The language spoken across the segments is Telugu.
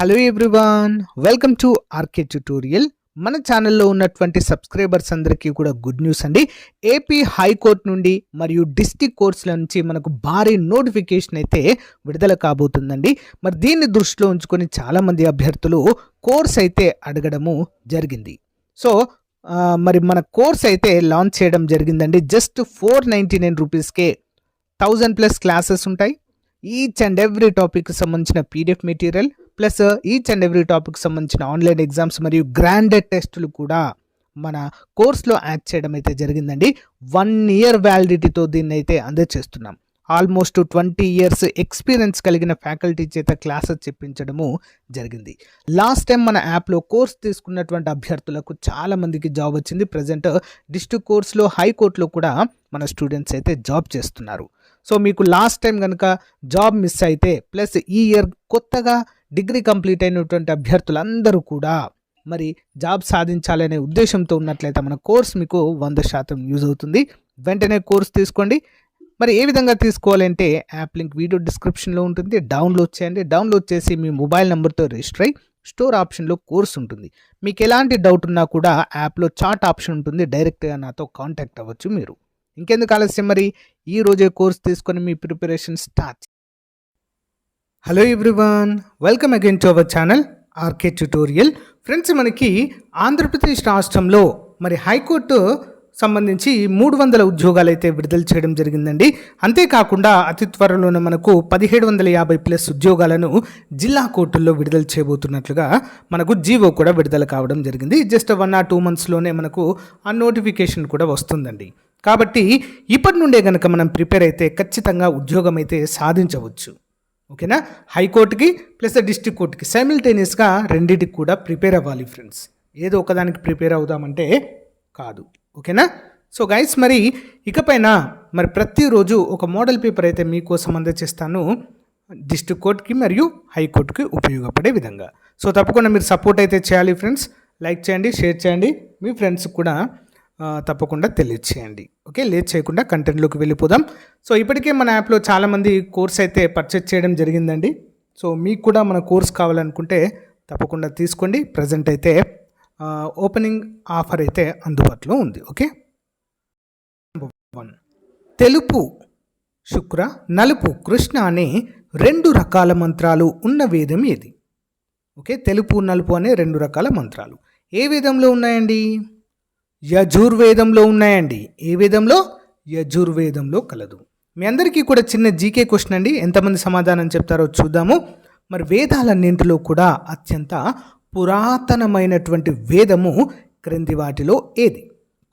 Hello everyone, welcome to RK tutorial. మన ఛానల్లో ఉన్నటువంటి సబ్స్క్రైబర్స్ అందరికీ కూడా గుడ్ న్యూస్ అండి. ఏపీ హైకోర్టు నుండి మరియు డిస్ట్రిక్ట్ కోర్ట్స్ల నుంచి మనకు భారీ నోటిఫికేషన్ అయితే విడుదల కాబోతుందండి. మరి దీన్ని దృష్టిలో ఉంచుకొని చాలామంది అభ్యర్థులు కోర్స్ అయితే అడగడము జరిగింది. సో మరి మన కోర్స్ అయితే లాంచ్ చేయడం జరిగిందండి. జస్ట్ 499 రూపీస్కే 1000+ క్లాసెస్ ఉంటాయి. ఈచ్ అండ్ ఎవ్రీ టాపిక్కి సంబంధించిన PDF material plus each and every topic సంబంధించిన ఆన్లైన్ ఎగ్జామ్స్ మరియు గ్రాండెడ్ టెస్టులు కూడా మన కోర్స్లో యాడ్ చేయడం అయితే జరిగిందండి. 1 year వ్యాలిడిటీతో దీన్ని అయితే అందజేస్తున్నాం. ఆల్మోస్ట్ 20 years ఎక్స్పీరియన్స్ కలిగిన ఫ్యాకల్టీ చేత క్లాసెస్ చెప్పించడము జరిగింది. లాస్ట్ టైం మన యాప్లో కోర్స్ తీసుకున్నటువంటి అభ్యర్థులకు చాలామందికి జాబ్ వచ్చింది. ప్రజెంట్ డిస్ట్రిక్ట్ కోర్స్లో హైకోర్టులో కూడా మన స్టూడెంట్స్ అయితే జాబ్ చేస్తున్నారు. సో మీకు లాస్ట్ టైం కనుక జాబ్ మిస్ అయితే ప్లస్ ఈ ఇయర్ కొత్తగా డిగ్రీ కంప్లీట్ అయినటువంటి అభ్యర్థులందరూ కూడా మరి జాబ్ సాధించాలనే ఉద్దేశంతో ఉన్నట్లయితే మన కోర్స్ మీకు 100% యూజ్ అవుతుంది. వెంటనే కోర్స్ తీసుకోండి. మరి ఏ విధంగా తీసుకోవాలంటే యాప్ లింక్ వీడియో డిస్క్రిప్షన్లో ఉంటుంది. డౌన్లోడ్ చేయండి. డౌన్లోడ్ చేసి మీ మొబైల్ నెంబర్తో రిజిస్టర్ అయ్యి స్టోర్ ఆప్షన్లో కోర్స్ ఉంటుంది. మీకు ఎలాంటి డౌట్ ఉన్నా కూడా యాప్లో చాట్ ఆప్షన్ ఉంటుంది. డైరెక్ట్గా నాతో కాంటాక్ట్ అవ్వచ్చు మీరు. ఇంకెందుకు ఆలస్యం, మరి ఈ రోజే కోర్స్ తీసుకొని మీ preparation start. Hello everyone, welcome again to our channel RK tutorial. Friends, మనకి ఆంధ్రప్రదేశ్ రాష్ట్రంలో మరి హైకోర్టు సంబంధించి 300 ఉద్యోగాలు అయితే విడుదల చేయడం జరిగిందండి. అంతేకాకుండా అతి త్వరలోనే మనకు 1750+ ఉద్యోగాలను జిల్లా కోర్టుల్లో విడుదల చేయబోతున్నట్లుగా మనకు జీవో కూడా విడుదల కావడం జరిగింది. జస్ట్ 1 or 2 monthsలోనే మనకు ఆ నోటిఫికేషన్ కూడా వస్తుందండి. కాబట్టి ఇప్పటి నుండే కనుక మనం ప్రిపేర్ అయితే ఖచ్చితంగా ఉద్యోగం అయితే సాధించవచ్చు. ఓకేనా? హైకోర్టుకి ప్లస్ డిస్ట్రిక్ట్ కోర్టుకి సైమిల్టేనియస్గా రెండింటికి కూడా ప్రిపేర్ అవ్వాలి ఫ్రెండ్స్. ఏదో ఒకదానికి ప్రిపేర్ అవుదామంటే కాదు. ఓకేనా? సో గైస్, మరి ఇకపైన మరి ప్రతిరోజు ఒక మోడల్ పేపర్ అయితే మీకోసం అందజేస్తాను, డిస్ట్రిక్ట్ కోర్టుకి మరియు హైకోర్టుకి ఉపయోగపడే విధంగా. సో తప్పకుండా మీరు సపోర్ట్ అయితే చేయాలి ఫ్రెండ్స్. లైక్ చేయండి, షేర్ చేయండి, మీ ఫ్రెండ్స్కి కూడా తప్పకుండా తెలియచేయండి. ఓకే, లేట్ చేయకుండా కంటెంట్లోకి వెళ్ళిపోదాం. సో ఇప్పటికే మన యాప్లో చాలామంది కోర్స్ అయితే పర్చేజ్ చేయడం జరిగిందండి. సో మీకు కూడా మన కోర్స్ కావాలనుకుంటే తప్పకుండా తీసుకోండి. ప్రజెంట్ అయితే ఓపెనింగ్ ఆఫర్ అయితే అందుబాటులో ఉంది. ఓకే, 1 తెలుపు శుక్ర, నలుపు కృష్ణ అనే 2 రకాల మంత్రాలు ఉన్న వేదం ఏది? ఓకే, తెలుపు నలుపు అనే 2 రకాల మంత్రాలు ఏ వేదంలో ఉన్నాయండి? యజుర్వేదంలో ఉన్నాయండి. ఏ వేదంలో? యజుర్వేదంలో కలదు. మీ అందరికీ కూడా చిన్న జీకే క్వశ్చన్ అండి. ఎంతమంది సమాధానం చెప్తారో చూద్దాము. మరి వేదాలన్నింటిలో కూడా అత్యంత పురాతనమైనటువంటి వేదము క్రింది వాటిలో ఏది?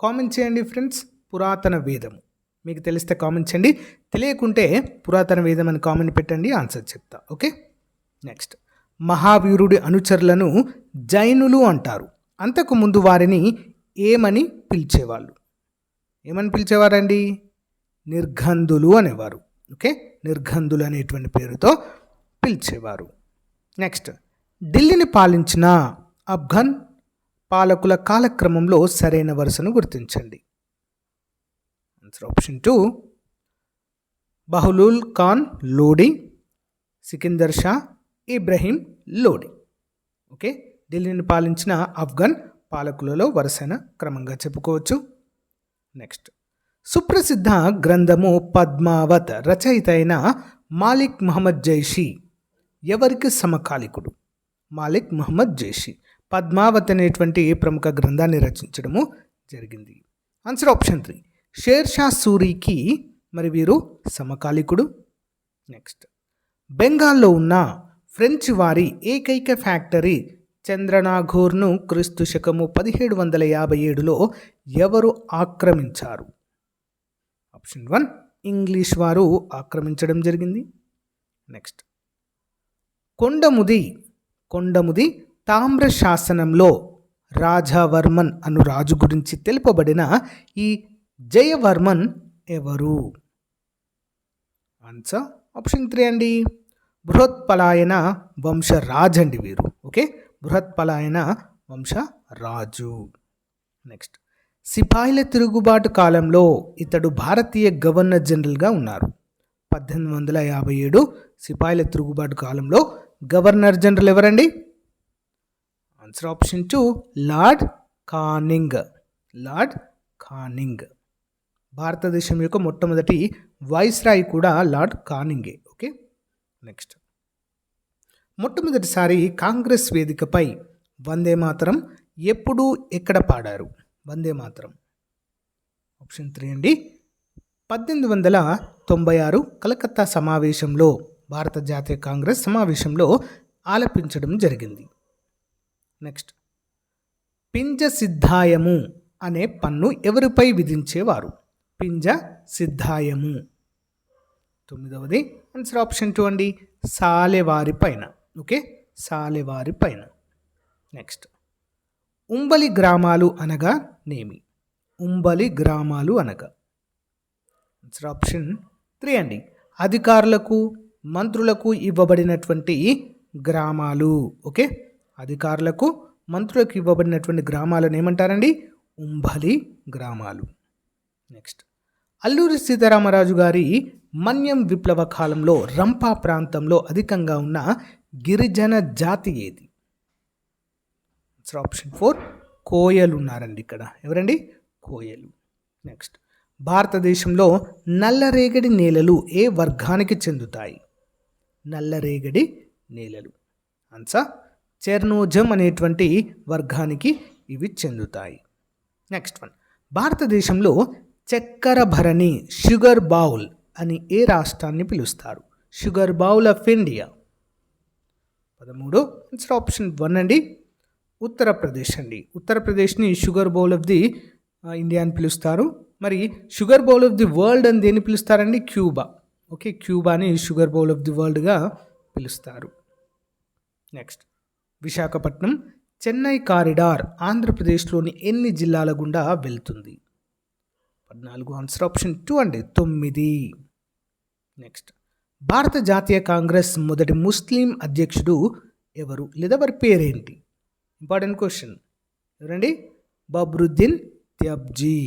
కామెంట్ చేయండి ఫ్రెండ్స్. పురాతన వేదము మీకు తెలిస్తే కామెంట్ చేయండి. తెలియకుంటే పురాతన వేదం అని కామెంట్ పెట్టండి, ఆన్సర్ చెప్తా. ఓకే, నెక్స్ట్, మహావీరుడి అనుచరులను జైనులు అంటారు. అంతకుముందు వారిని ఏమని పిలిచేవాళ్ళు? ఏమని పిలిచేవారండి? నిర్గంధులు అనేవారు. ఓకే, నిర్గంధులు అనేటువంటి పేరుతో పిలిచేవారు. నెక్స్ట్, ఢిల్లీని పాలించిన ఆఫ్ఘన్ పాలకుల కాలక్రమంలో సరైన వరుసను గుర్తించండి. Answer option 2, Bahlul Khan Lodi, Sikandar Shah, Ibrahim Lodi. Okay, ఢిల్లీని పాలించిన ఆఫ్ఘన్ పాలకులలో వరుసైన క్రమంగా చెప్పుకోవచ్చు. నెక్స్ట్, సుప్రసిద్ధ గ్రంథము పద్మావత్ రచయిత అయిన మాలిక్ మహమ్మద్ జైషి ఎవరికి సమకాలికుడు? మాలిక్ మహమ్మద్ జైషి పద్మావత్ అనేటువంటి ప్రముఖ గ్రంథాన్ని రచించడము జరిగింది. ఆన్సర్ ఆప్షన్ 3, షేర్ షా సూరికి మరి వీరు సమకాలికుడు. నెక్స్ట్, బెంగాల్లో ఉన్న ఫ్రెంచ్ వారి ఏకైక ఫ్యాక్టరీ చంద్రనాఘోర్ను క్రీస్తు శకము 1757లో ఎవరు ఆక్రమించారు? ఆప్షన్ 1, ఇంగ్లీష్ వారు ఆక్రమించడం జరిగింది. నెక్స్ట్, కొండముది తామ్ర శాసనంలో రాజావర్మన్ అను రాజు గురించి తెలుపబడిన ఈ జయవర్మన్ ఎవరు? ఆన్సర్ ఆప్షన్ 3 అండి, బృహత్పలాయన వంశరాజ్ అండి వీరు. ఓకే, బృహత్పలాయన వంశరాజు. నెక్స్ట్, సిపాయిల తిరుగుబాటు కాలంలో ఇతడు భారతీయ గవర్నర్ జనరల్గా ఉన్నారు. 1857 సిపాయిల తిరుగుబాటు కాలంలో గవర్నర్ జనరల్ ఎవరండి? Answer option 2 lord Canning. Lord Canning. భారతదేశం యొక్క మొట్టమొదటి వైస్రాయ్ కూడా లార్డ్ కానింగే. Okay, next. మొట్టమొదటిసారి కాంగ్రెస్ వేదికపై వందే మాతరం ఎప్పుడు ఎక్కడ పాడారు? వందే మాతరం ఆప్షన్ 3 అండి 1896 కలకత్తా సమావేశంలో, భారత జాతీయ కాంగ్రెస్ సమావేశంలో ఆలపించడం జరిగింది. నెక్స్ట్. పింజ సిద్ధాయము అనే పన్ను ఎవరిపై విధించేవారు? పింజ సిద్ధాయము. 9వది ఆన్సర్ ఆప్షన్ 2 అండి సాలెవారి పైన. ఓకే, సాలెవారి పైన. నెక్స్ట్. ఉంబలి గ్రామాలు అనగా నేమి? ఉంబలి గ్రామాలు అనగా ఆన్సర్ ఆప్షన్ 3 అండి అధికారులకు మంత్రులకు ఇవ్వబడినటువంటి గ్రామాలు. ఓకే, అధికారులకు మంత్రులకు ఇవ్వబడినటువంటి గ్రామాలను ఏమంటారండి? ఉంబలి గ్రామాలు. నెక్స్ట్. అల్లూరి సీతారామరాజు గారి మన్యం విప్లవ కాలంలో రంపా ప్రాంతంలో అధికంగా ఉన్న గిరిజన జాతి ఏది? ఆన్సర్ ఆప్షన్ 4 కోయలు ఉన్నారండి ఇక్కడ. ఎవరండి? కోయలు. నెక్స్ట్. భారతదేశంలో నల్లరేగడి నేలలు ఏ వర్గానికి చెందుతాయి? నల్లరేగడి నేలలు ఆన్సర్ చెర్నోజం అనేటువంటి వర్గానికి ఇవి చెందుతాయి. Next one. భారతదేశంలో చక్కెర భరణి షుగర్ బౌల్ అని ఏ రాష్ట్రాన్ని పిలుస్తారు? Sugar bowl of India. 13 answer option 1 అండి ఉత్తరప్రదేశ్ అండి. ఉత్తరప్రదేశ్ని sugar bowl of the India అని పిలుస్తారు. మరి sugar bowl of the world అని దేన్ని పిలుస్తారండి? క్యూబా. ఓకే, క్యూబాని షుగర్ బౌల్ ఆఫ్ ది వరల్డ్గా పిలుస్తారు. నెక్స్ట్. విశాఖపట్నం చెన్నై కారిడార్ ఆంధ్రప్రదేశ్లోని ఎన్ని జిల్లాల గుండా వెళ్తుంది? 14 ఆన్సర్ ఆప్షన్ 2 అండి 9. నెక్స్ట్. భారత జాతీయ కాంగ్రెస్ మొదటి ముస్లిం అధ్యక్షుడు ఎవరు లేదా వారి పేరేంటి? Important question. ఎవరండి? Badruddin Tyabji.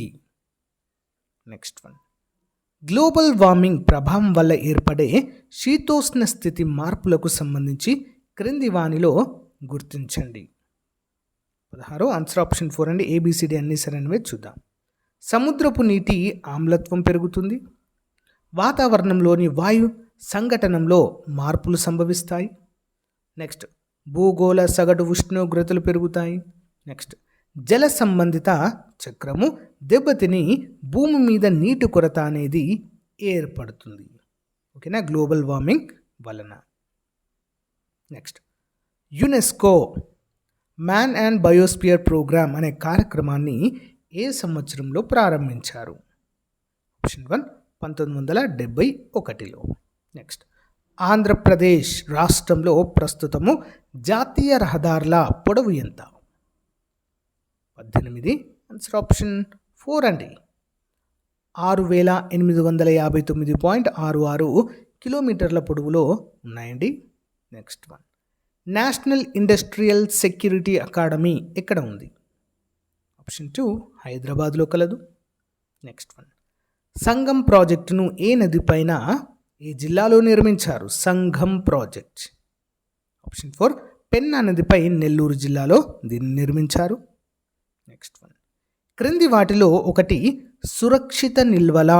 Next one. Global warming ప్రభావం వల్ల ఏర్పడే శీతోష్ణ స్థితి మార్పులకు సంబంధించి క్రింది వానిలో గుర్తించండి. 16 ఆన్సర్ ఆప్షన్ 4 అండి ABCD అన్ని సరైనవే. చూద్దాం. సముద్రపు నీటి ఆమ్లత్వం పెరుగుతుంది. వాతావరణంలోని వాయు సంఘటనంలో మార్పులు సంభవిస్తాయి. నెక్స్ట్. భూగోళ సగటు ఉష్ణోగ్రతలు పెరుగుతాయి. నెక్స్ట్. జల సంబంధిత చక్రము దెబ్బతిని భూమి మీద నీటి కొరత అనేది ఏర్పడుతుంది. ఓకేనా, గ్లోబల్ వార్మింగ్ వలన. Next. UNESCO man and biosphere programme అనే కార్యక్రమాన్ని ఏ సంవత్సరంలో ప్రారంభించారు? ఆప్షన్ 1 1971లో. నెక్స్ట్. ఆంధ్రప్రదేశ్ రాష్ట్రంలో ప్రస్తుతము జాతీయ రహదారుల పొడవు ఎంత? 18 ఆన్సర్ ఆప్షన్ 4 అండి 6859.66 కిలోమీటర్ల పొడవులో ఉన్నాయండి. Next one. National industrial security academy ఎక్కడ ఉంది? ఆప్షన్ 2 హైదరాబాద్లో కలదు. Next one. సంగం ప్రాజెక్టును ఏ నది పైన ఏ జిల్లాలో నిర్మించారు? సంగం ప్రాజెక్ట్. ఆప్షన్ 4 పెన్నా నదిపై నెల్లూరు జిల్లాలో దీన్ని నిర్మించారు. Next one. క్రింది వాటిలో ఒకటి సురక్షిత నిల్వల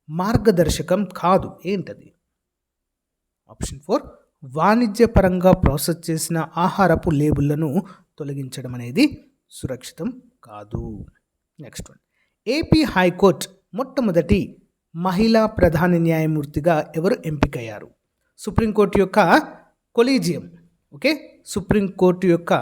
మార్గదర్శకం కాదు, ఏంటది? ఆప్షన్ 4 వాణిజ్యపరంగా ప్రాసెస్ చేసిన ఆహారపు లేబుళ్లను తొలగించడం అనేది సురక్షితం కాదు. Next one. ఏపీ హైకోర్టు మొట్టమొదటి మహిళా ప్రధాన న్యాయమూర్తిగా ఎవరు ఎంపికయ్యారు? సుప్రీంకోర్టు యొక్క కొలీజియం. ఓకే, సుప్రీంకోర్టు యొక్క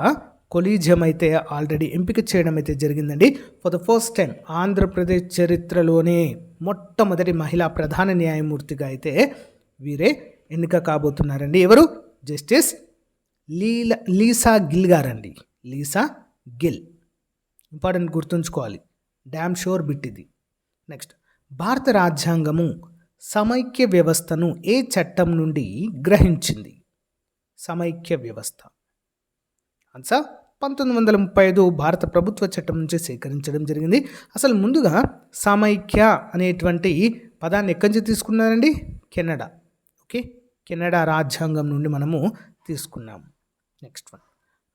కొలీజియం అయితే ఆల్రెడీ ఎంపిక చేయడం అయితే జరిగిందండి. For the first time Andhra Pradesh చరిత్రలోనే మొట్టమొదటి మహిళా ప్రధాన న్యాయమూర్తిగా అయితే వీరే ఎన్నిక కాబోతున్నారండి. ఎవరు? జస్టిస్ లీసా గిల్ గారండి. లీసా గిల్. ఇంపార్టెంట్, గుర్తుంచుకోవాలి, డ్యామ్ షోర్ బిట్ ఇది. నెక్స్ట్. భారత రాజ్యాంగము సమైక్య వ్యవస్థను ఏ చట్టం నుండి గ్రహించింది? సమైక్య వ్యవస్థ ఆన్సర్ 1935 భారత ప్రభుత్వ చట్టం నుంచి సేకరించడం జరిగింది. అసలు ముందుగా సమైక్య అనేటువంటి పదాన్ని ఎక్కడి నుంచి తీసుకున్నారండి? కెనడా. ఓకే, కెనడా రాజ్యాంగం నుండి మనము తీసుకున్నాము. నెక్స్ట్ వన్,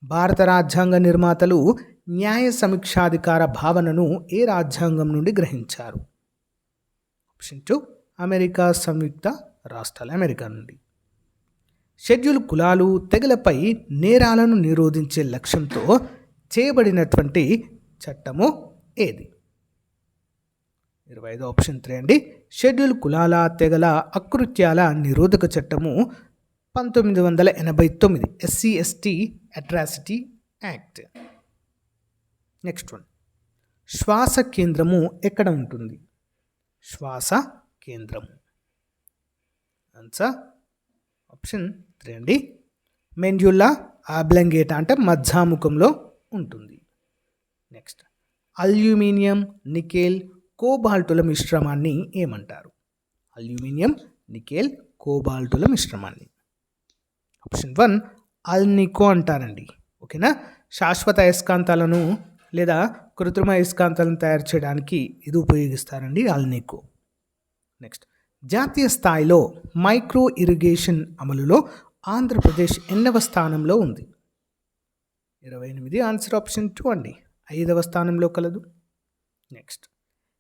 భారత రాజ్యాంగ నిర్మాతలు న్యాయ సమీక్షాధికార భావనను ఏ రాజ్యాంగం నుండి గ్రహించారు? ఆప్షన్ 2, అమెరికా సంయుక్త రాష్ట్రాలు, అమెరికా నుండి. షెడ్యూల్ కులాలు తెగలపై నేరాలను నిరోధించే లక్ష్యంతో చేయబడినటువంటి చట్టము ఏది? 25 ఆప్షన్ 3 అండి. షెడ్యూల్ కులాల తెగల అకృత్యాల నిరోధక చట్టము 1989, SC/ST atrocity act. Next one, శ్వాస కేంద్రము ఎక్కడ ఉంటుంది? శ్వాస కేంద్రము ఆన్సర్ ఆప్షన్ 3 అండి. మెడ్యుల్లా ఆబ్లాంగేటా అంటే మధ్యాముఖంలో ఉంటుంది. నెక్స్ట్, అల్యూమినియం, నికెల్, కోబాల్టుల మిశ్రమాన్ని ఏమంటారు? అల్యూమినియం, నికెల్, కోబాల్టుల మిశ్రమాన్ని ఆప్షన్ 1 అల్నికో అంటారండి. ఓకేనా? శాశ్వత అయస్కాంతాలను లేదా కృత్రిమ అయస్కాంతాలను తయారు చేయడానికి ఇది ఉపయోగిస్తారండి, అల్నికో. నెక్స్ట్, జాతీయ స్థాయిలో మైక్రో ఇరిగేషన్ అమలులో ఆంధ్రప్రదేశ్ ఎన్నవ స్థానంలో ఉంది? 28, ఆన్సర్ ఆప్షన్ 2 అండి, 5వ స్థానంలో కలదు. నెక్స్ట్,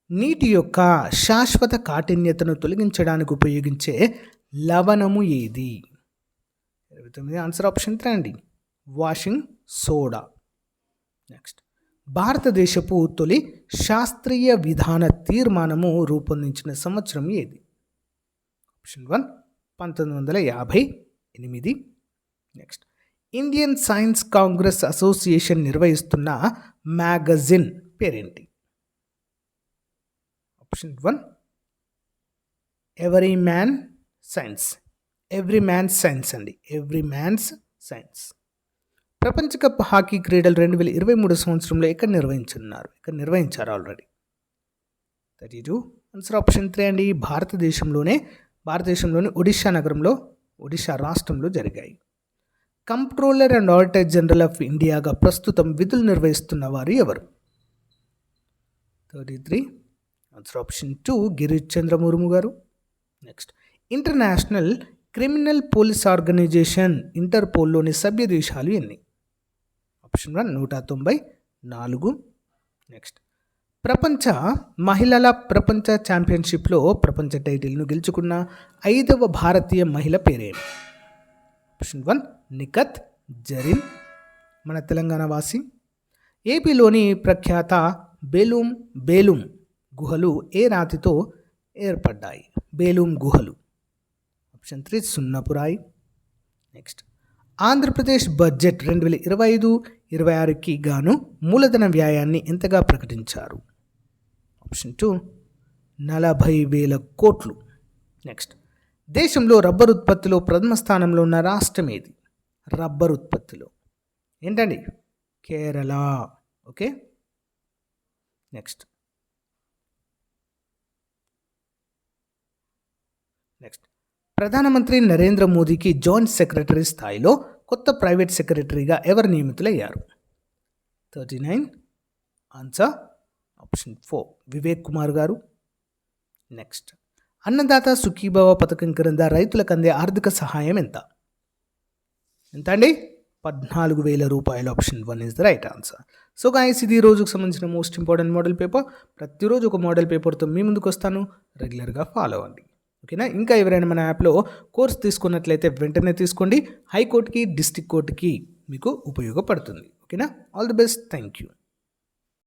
నీటి యొక్క శాశ్వత కాఠిన్యతను తొలగించడానికి ఉపయోగించే లవణము ఏది? 29, ఆన్సర్ ఆప్షన్ 3 అండి, వాషింగ్ సోడా. నెక్స్ట్, భారతదేశపు తొలి శాస్త్రీయ విధాన తీర్మానము రూపొందించిన సంవత్సరం ఏది? Option 1 1958. Next, Indian science congress association నిర్వహిస్తున్న మ్యాగజిన్ పేరేంటి? Option 1 every man science, every man's science అండి, ఎవ్రీ మ్యాన్స్ సైన్స్. ప్రపంచ కప్ హాకీ క్రీడలు 2023 సంవత్సరంలో ఎక్కడ నిర్వహించారు ఆల్రెడీ? 32, ఆన్సర్ ఆప్షన్ 3 అండి, భారతదేశంలోని ఒడిషా నగరంలో, ఒడిషా రాష్ట్రంలో జరిగాయి. Comptroller and auditor general of ఇండియాగా ప్రస్తుతం విధులు నిర్వహిస్తున్న వారు ఎవరు? 33, answer option 2 Girish Chandra Murmu garu. Next, international criminal police organization ఇంటర్పోల్లోని సభ్య దేశాలు ఎన్ని? ఆప్షన్ 1 194. నెక్స్ట్, మహిళల ప్రపంచ ఛాంపియన్షిప్లో ప్రపంచ టైటిల్ను గెలుచుకున్న 5వ భారతీయ మహిళ పేరేమి? ఆప్షన్ 1 నిఖత్ జరీన్, మన తెలంగాణ వాసి. ఏపీలోని ప్రఖ్యాత బేలూం గుహలు ఏ రాతితో ఏర్పడ్డాయి? బేలూం గుహలు ఆప్షన్ 3 సున్నపురాయి. నెక్స్ట్, ఆంధ్రప్రదేశ్ బడ్జెట్ 2025-26కి గాను మూలధన వ్యయాన్ని ఎంతగా ప్రకటించారు? ఆప్షన్ 2 40,000 కోట్లు. నెక్స్ట్, దేశంలో రబ్బర్ ఉత్పత్తిలో ప్రథమ స్థానంలో ఉన్న రాష్ట్రం ఏది? రబ్బర్ ఉత్పత్తిలో ఏంటండి? కేరళ. ఓకే. నెక్స్ట్, ప్రధానమంత్రి నరేంద్ర మోదీకి జాయింట్ సెక్రటరీ స్థాయిలో కొత్త ప్రైవేట్ సెక్రటరీగా ఎవరు నియమితులయ్యారు? 39, ఆన్సర్ ఆప్షన్ 4 వివేక్ కుమార్ గారు. నెక్స్ట్, అన్నదాత సుఖీభవ పథకం క్రింద రైతులకు అందే ఆర్థిక సహాయం ఎంత అండి? 14,000 రూపాయలు. Option 1 is the right answer. So guys, ఇది ఈ రోజుకు సంబంధించిన మోస్ట్ ఇంపార్టెంట్ మోడల్ పేపర్. ప్రతిరోజు ఒక మోడల్ పేపర్తో మీ ముందుకు వస్తాను, రెగ్యులర్గా ఫాలో అవ్వండి. ఓకేనా? ఇంకా ఎవరైనా మన యాప్లో కోర్స్ తీసుకున్నట్లయితే వెంటనే తీసుకోండి. హైకోర్టుకి, డిస్ట్రిక్ట్ కోర్టుకి మీకు ఉపయోగపడుతుంది. ఓకేనా? All the best. Thank you.